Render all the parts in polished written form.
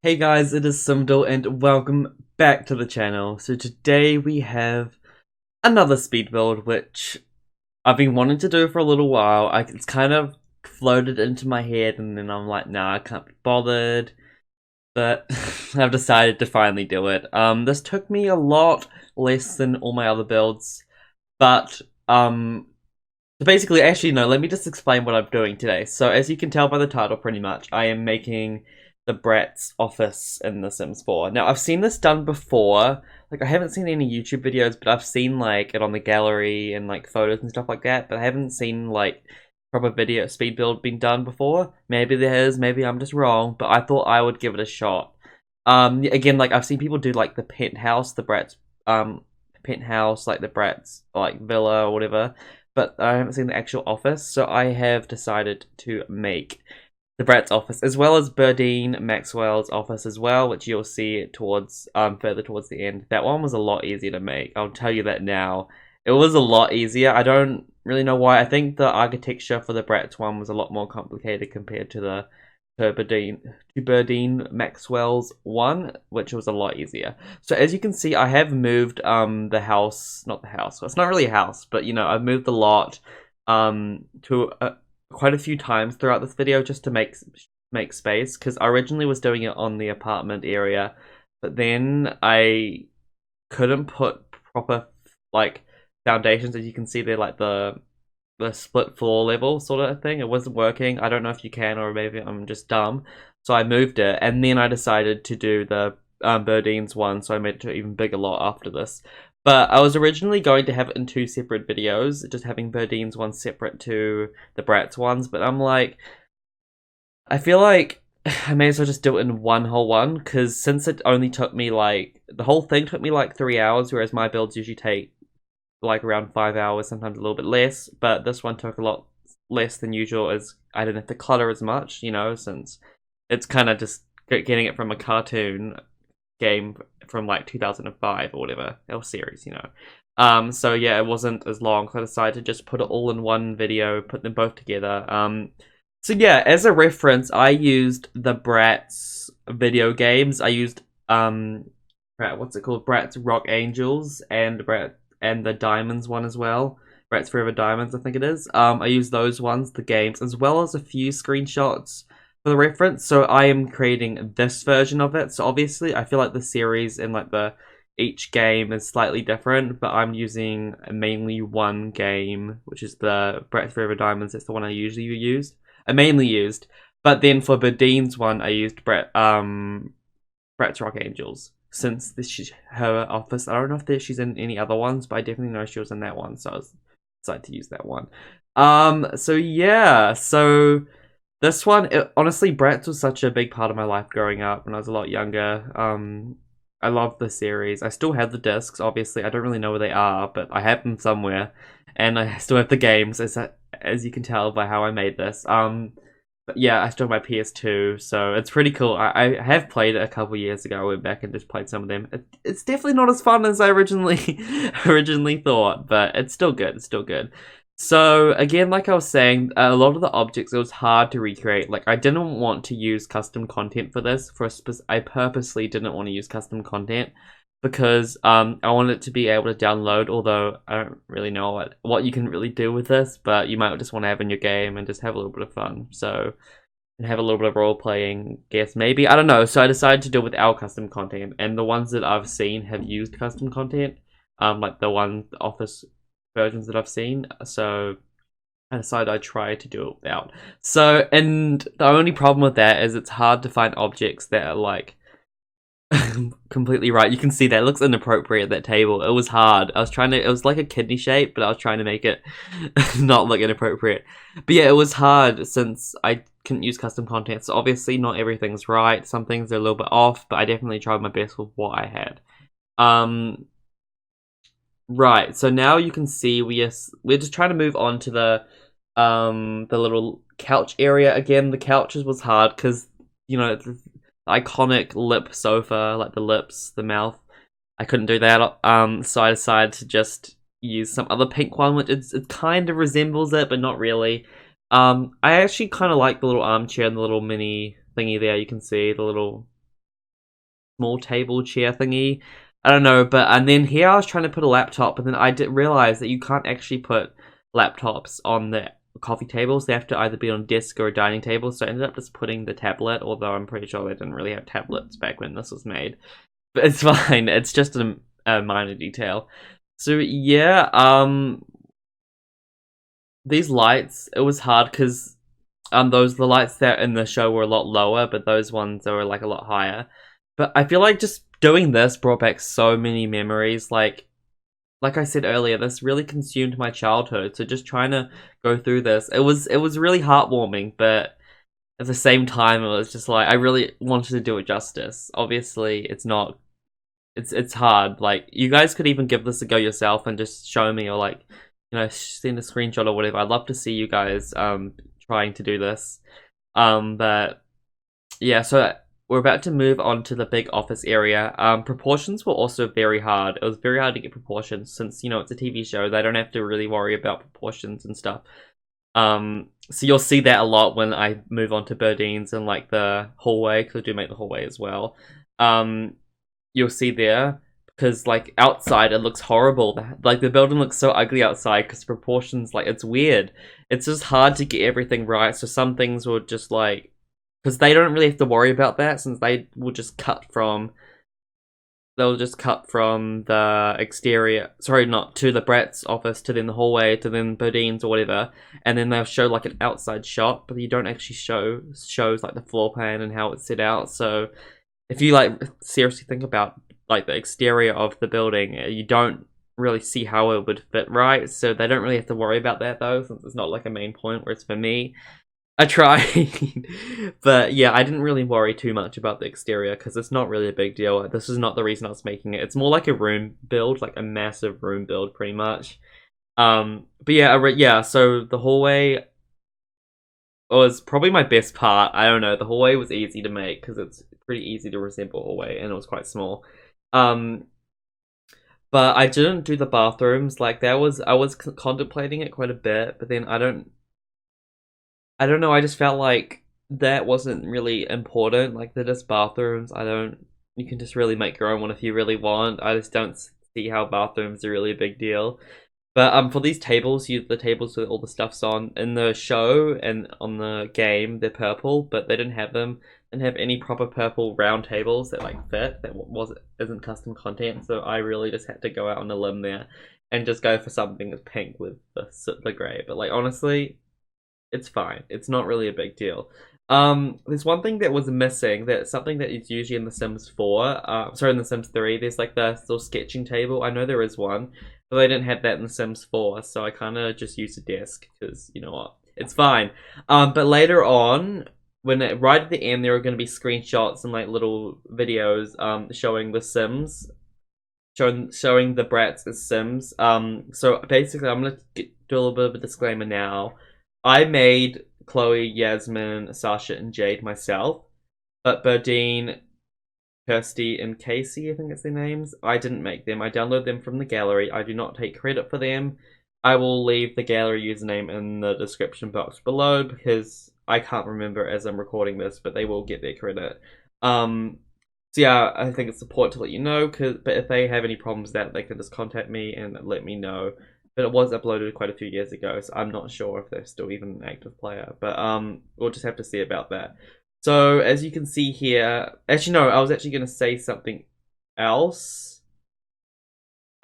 Hey guys, it is Simdle and welcome back to the channel. So today we have another speed build which I've been wanting to do for a little while. It's kind of floated into my head and then I'm like, nah, I can't be bothered. But I've decided to finally do it. This took me a lot less than all my other builds, but so basically, actually, no, let me just explain what I'm doing today. So, as you can tell by the title, pretty much, I am making the Bratz Office in The Sims 4. Now, I've seen this done before. Like, I haven't seen any YouTube videos, but I've seen, like, it on the gallery and, like, photos and stuff like that. But I haven't seen, like, proper video speed build being done before. Maybe there is, maybe I'm just wrong, but I thought I would give it a shot. Again, like, I've seen people do, like, the penthouse, the Bratz, penthouse, like, the Bratz, like, villa or whatever, but I haven't seen the actual office, so I have decided to make the Bratz office, as well as Burdine Maxwell's office as well, which you'll see towards further towards the end. That one was a lot easier to make, I'll tell you that now. It was a lot easier. I don't really know why. I think the architecture for the Bratz one was a lot more complicated compared to the Burdine Maxwell's one, which was a lot easier. So as you can see, I have moved the house, not the house. Well, it's not really a house, but you know, I've moved the lot to quite a few times throughout this video just to make space, because I originally was doing it on the apartment area, but then I couldn't put proper like foundations. As you can see, they're like the split floor level sort of thing. It wasn't working. I don't know if you can, or maybe I'm just dumb. So I moved it, and then I decided to do the Burdine's one, so I made it an even bigger lot after this. But I was originally going to have it in two separate videos, just having Burdine's one separate to the Bratz ones, but I'm like, I feel like I may as well just do it in one whole one, because since it only took me like, the whole thing took me like 3 hours, whereas my builds usually take like around 5 hours, sometimes a little bit less, but this one took a lot less than usual, as I didn't have to clutter as much, you know, since it's kind of just getting it from a cartoon game from like 2005 or whatever, or series, you know. So yeah, it wasn't as long, so I decided to just put it all in one video, put them both together. So yeah, as a reference, I used the Bratz video games. I used what's it called? Bratz Rock Angels and the Diamonds one as well. Bratz Forever Diamonds, I think it is. I used those ones, the games, as well as a few screenshots for the reference. So I am creating this version of it. So obviously, I feel like the series and like each game is slightly different, but I'm using mainly one game, which is the Bratz Forever Diamonds. That's the one I usually used. I mainly used, but then for Burdine's one, I used Bratz Rock Angels. Since this is her office, I don't know if she's in any other ones, but I definitely know she was in that one, so I decided to use that one. So yeah, so this one, honestly, Bratz was such a big part of my life growing up when I was a lot younger. I love the series. I still have the discs, obviously. I don't really know where they are, but I have them somewhere, and I still have the games, as you can tell by how I made this. But yeah, I still have my PS2, so it's pretty cool. I have played it a couple years ago. I went back and just played some of them. It's definitely not as fun as I originally thought, but it's still good. It's still good. So again, like I was saying, a lot of the objects, it was hard to recreate. Like, I didn't want to use custom content for this. I purposely didn't want to use custom content because I wanted it to be able to download, although I don't really know what you can really do with this, but you might just want to have in your game and just have a little bit of fun. So, and have a little bit of role-playing, guess, maybe? I don't know. So I decided to do it without custom content, and the ones that I've seen have used custom content, like the Office versions that I've seen, so I decided I'd try to do it without. So, and the only problem with that is it's hard to find objects that are like completely right. You can see that it looks inappropriate, that table. It was hard. It was like a kidney shape, but I was trying to make it not look inappropriate. But yeah, it was hard since I couldn't use custom content. So obviously not everything's right. Some things are a little bit off, but I definitely tried my best with what I had. Right, so now you can see we're just trying to move on to the little couch area again. The couches was hard because, you know, the iconic lip sofa, like the lips, the mouth. I couldn't do that. So I decided to just use some other pink one, which it kind of resembles it, but not really. I actually kind of like the little armchair and the little mini thingy there. You can see the little small table chair thingy. I don't know, but and then here I was trying to put a laptop, but then I did realize that you can't actually put laptops on the coffee tables. They have to either be on a desk or a dining table. So I ended up just putting the tablet, although I'm pretty sure they didn't really have tablets back when this was made. But it's fine. It's just a minor detail. So yeah, these lights, it was hard because the lights that in the show were a lot lower, but those ones were like a lot higher. But I feel like just doing this brought back so many memories. Like I said earlier, this really consumed my childhood. So just trying to go through this, it was really heartwarming, but at the same time, it was just like I really wanted to do it justice. Obviously, it's not. It's hard. Like you guys could even give this a go yourself and just show me, or like, you know, send a screenshot or whatever. I'd love to see you guys trying to do this. But yeah, so we're about to move on to the big office area. Proportions were also very hard. It was very hard to get proportions since, you know, it's a TV show. They don't have to really worry about proportions and stuff. So you'll see that a lot when I move on to Burdine's and like the hallway, because I do make the hallway as well. You'll see there, because like outside it looks horrible. Like the building looks so ugly outside because proportions, like it's weird. It's just hard to get everything right. So some things will just like, because they don't really have to worry about that since they will just cut from. They'll just cut from the exterior, sorry, not to the Bratz office, to then the hallway, to then Burdine's or whatever, and then they'll show like an outside shot, but you don't actually shows like the floor plan and how it's set out. So if you like seriously think about like the exterior of the building, you don't really see how it would fit right. So they don't really have to worry about that though, since it's not like a main point. Whereas for me, I tried, but yeah, I didn't really worry too much about the exterior because it's not really a big deal. This is not the reason I was making it. It's more like a room build, like a massive room build, pretty much. But yeah, so the hallway was probably my best part. I don't know, the hallway was easy to make because it's pretty easy to resemble a hallway, and it was quite small. But I didn't do the bathrooms. Like I was contemplating it quite a bit, but then I don't know, I just felt like that wasn't really important. Like they're just bathrooms. You can just really make your own one if you really want. I just don't see how bathrooms are really a big deal. But for these tables, the tables with all the stuff's on in the show and on the game, they're purple, but they didn't have them. Didn't have any proper purple round tables that like fit. That isn't custom content. So I really just had to go out on a limb there and just go for something that's pink with the grey. But like honestly, it's fine. It's not really a big deal. There's one thing that was missing. That's something that is usually in The Sims 4. Sorry, in The Sims 3. There's like the little sketching table. I know there is one, but they didn't have that in The Sims 4, so I kind of just used a desk because you know what, it's fine. But later on, right at the end, there are going to be screenshots and like little videos, showing the Sims, showing the Bratz as Sims. So basically, I'm gonna do a little bit of a disclaimer now. I made Chloe, Yasmin, Sasha, and Jade myself, but Burdine, Kirsty, and Casey, I think it's their names, I didn't make them. I downloaded them from the gallery. I do not take credit for them. I will leave the gallery username in the description box below because I can't remember as I'm recording this, but they will get their credit. So yeah, I think it's important to let you know, but if they have any problems with that, they can just contact me and let me know. But it was uploaded quite a few years ago, so I'm not sure if they're still even an active player. But we'll just have to see about that. So as you can see here, actually no, I was actually going to say something else.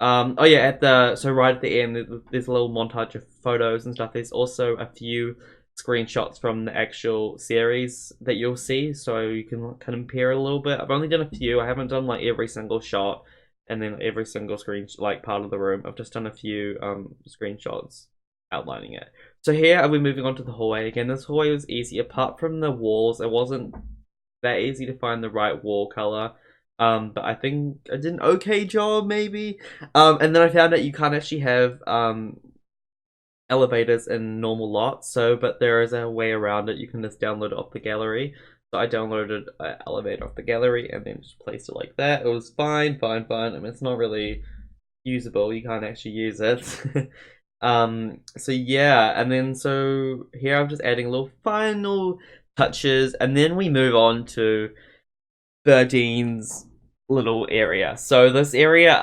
Oh yeah, so right at the end, there's a little montage of photos and stuff. There's also a few screenshots from the actual series that you'll see, so you can kind of compare a little bit. I've only done a few. I haven't done like every single shot and then every single screen, like part of the room. I've just done a few screenshots outlining it. So here are we moving on to the hallway again. This hallway was easy. Apart from the walls, it wasn't that easy to find the right wall color. But I think I did an okay job, maybe. And then I found out you can't actually have elevators in normal lots. but there is a way around it. You can just download it off the gallery. So I downloaded an elevator off the gallery and then just placed it like that. It was fine. I mean, it's not really usable. You can't actually use it. So yeah, and then so here I'm just adding little final touches, and then we move on to Burdine's little area. So this area,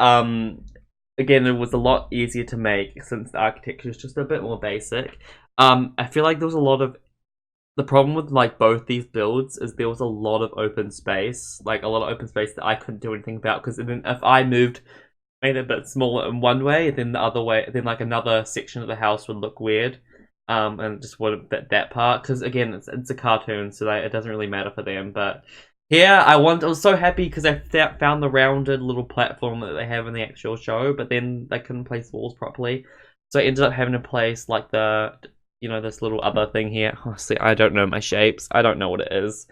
again, it was a lot easier to make since the architecture is just a bit more basic. I feel like there was a lot of the problem with like both these builds is there was a lot of open space, like a lot of open space that I couldn't do anything about because then if I made it a bit smaller in one way, then the other way, then like another section of the house would look weird, and it just wouldn't fit that part because again, it's a cartoon, so it doesn't really matter for them, but. Yeah, I was so happy because I found the rounded little platform that they have in the actual show, but then they couldn't place walls properly. So I ended up having to place like this little other thing here. Honestly, I don't know my shapes. I don't know what it is.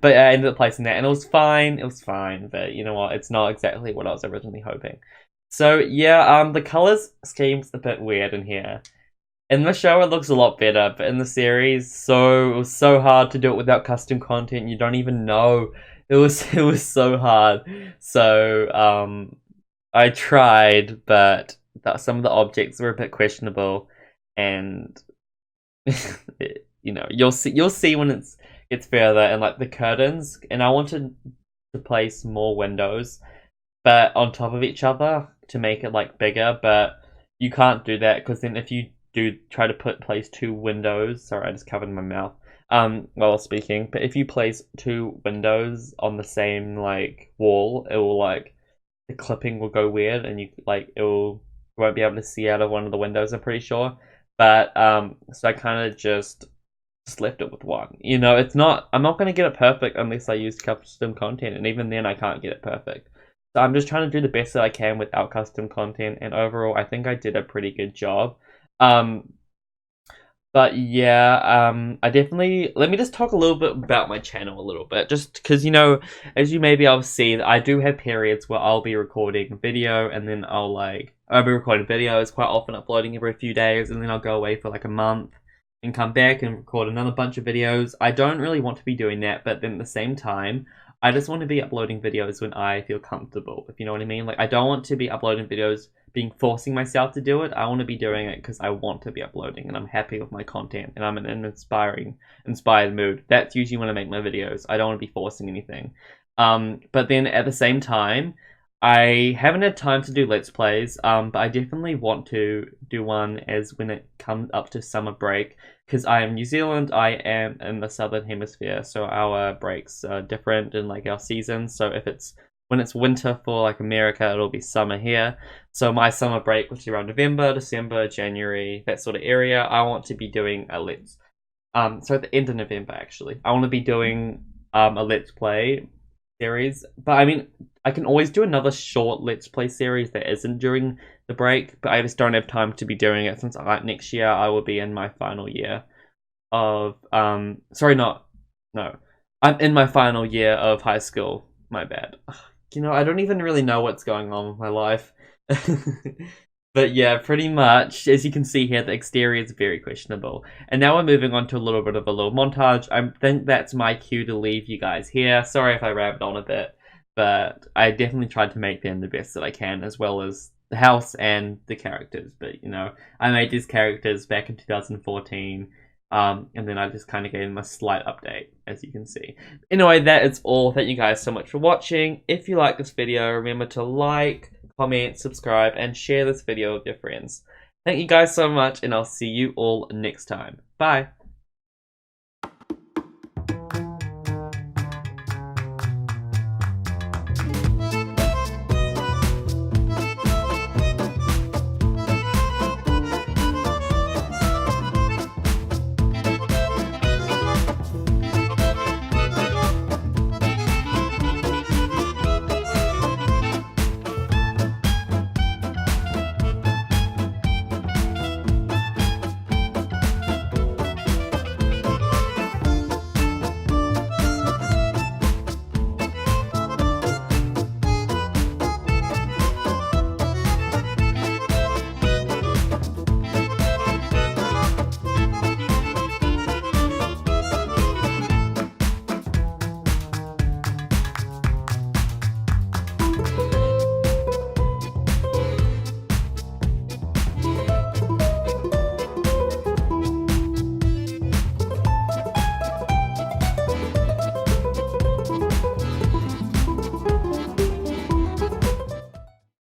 But I ended up placing that and it was fine. It was fine, but you know what? It's not exactly what I was originally hoping. So yeah, the colors scheme's a bit weird in here. In the show, it looks a lot better, but in the series, it was so hard to do it without custom content. You don't even know. It was so hard. So I tried, but some of the objects were a bit questionable, and you'll see when it's further, and like the curtains. And I wanted to place more windows, but on top of each other to make it like bigger, but you can't do that because then if you do try to place two windows. Sorry, I just covered my mouth while speaking. But if you place two windows on the same like wall, it will like the clipping will go weird, and you won't be able to see out of one of the windows. I'm pretty sure. But so I kind of just left it with one. It's not. I'm not gonna get it perfect unless I use custom content, and even then I can't get it perfect. So I'm just trying to do the best that I can without custom content, and overall I think I did a pretty good job. But yeah, I definitely let me just talk a little bit about my channel a little bit, just because as you may be able to see, I do have periods where I'll be recording video, and then I'll be recording videos quite often, uploading every few days, and then I'll go away for like a month and come back and record another bunch of videos. I don't really want to be doing that, but then at the same time, I just want to be uploading videos when I feel comfortable, if you know what I mean. Like, I don't want to be uploading videos forcing myself to do it. I want to be doing it because I want to be uploading and I'm happy with my content and I'm in an inspired mood. That's usually when I make my videos. I don't want to be forcing anything. But then at the same time, I haven't had time to do Let's Plays, but I definitely want to do one as when it comes up to summer break, because I am New Zealand, I am in the Southern Hemisphere, so our breaks are different in like our seasons. So when it's winter for like America, it'll be summer here. So my summer break, which is around November, December, January, that sort of area, I want to be doing a so at the end of November actually, I want to be doing a Let's Play series. But I mean, I can always do another short Let's Play series that isn't during the break, but I just don't have time to be doing it since next year I will be in my final year of I'm in my final year of high school. My bad. I don't even really know what's going on with my life. But yeah, pretty much, as you can see here, the exterior is very questionable. And now we're moving on to a little bit of a little montage. I think that's my cue to leave you guys here. Sorry if I rambled on a bit, but I definitely tried to make them the best that I can, as well as the house and the characters. But, I made these characters back in 2014, and then I just kind of gave them a slight update, as you can see. Anyway, that is all. Thank you guys so much for watching. If you like this video, remember to like, comment, subscribe, and share this video with your friends. Thank you guys so much, and I'll see you all next time. Bye!